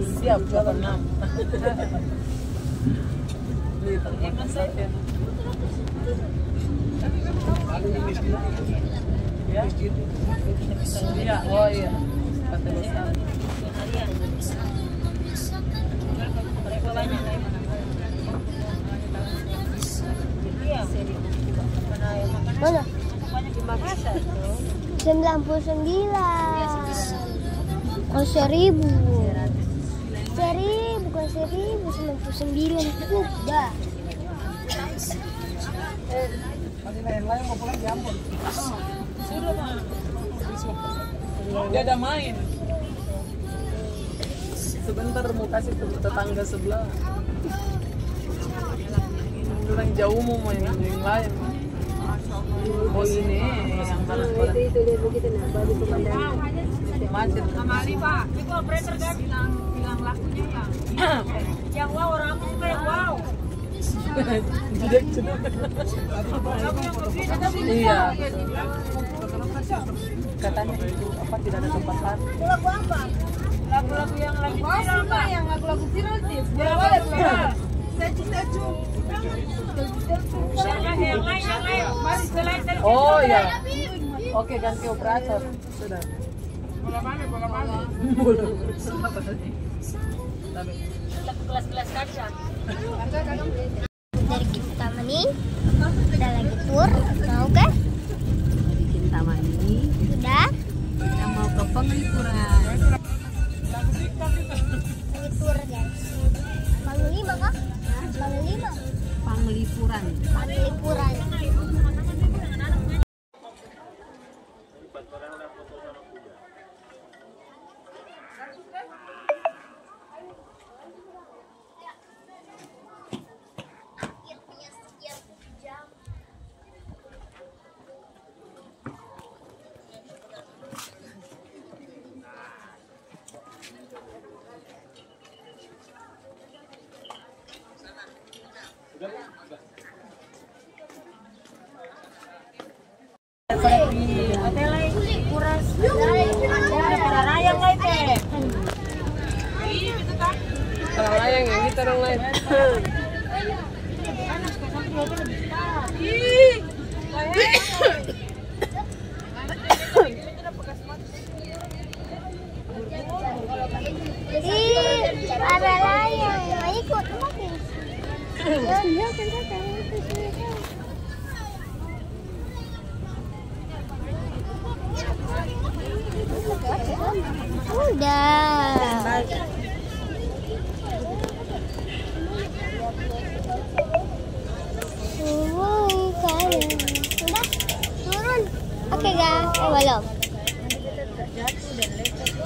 Siap 86. Jangan saya. Ya. Iya, oh iya. Kata besar. Mereka banyak kayak mana? Di Makassar tuh. 99. Oh 1000. 1000 bukan 1099. Udah. Masih lain-lain mau pulang di Ambon. Sudah mah. Dia ada main. Sebentar mau kasih ke tetangga sebelah. Orang jauh mau main yang lain. Oh ini yang harus Itu lihat begitu nah, baru pemandangan. macet. Amali Pak, itu operator kan bilang lakunya yang wow orang kayak wow. Iya. Katanya itu apa tidak ada tempat parkir. Lagu apa? Lagu-lagu yang lagi viral Pak, yang lagu-lagu viral sih. Viral. Secu. Yang lain. Mari selain. Oh iya. Oke ganti operator. Sudah. Bola mana? Kelas-kelas kaca. Dari Kintamani udah lagi tour, mau kan? Bikin taman ini. Udah Kita mau ke Penglipuran. lagi tour guys. Panglima kah? Panglima. Penglipuran. Panglipuran. Di hotel lain kuras. Ada para rayang lain teh. Orang lain yang kita orang lain. Ada layang, mau ikut makin. Iya, kan udah. Udah, turun. Oke guys, belum. Jatuh dan lecet.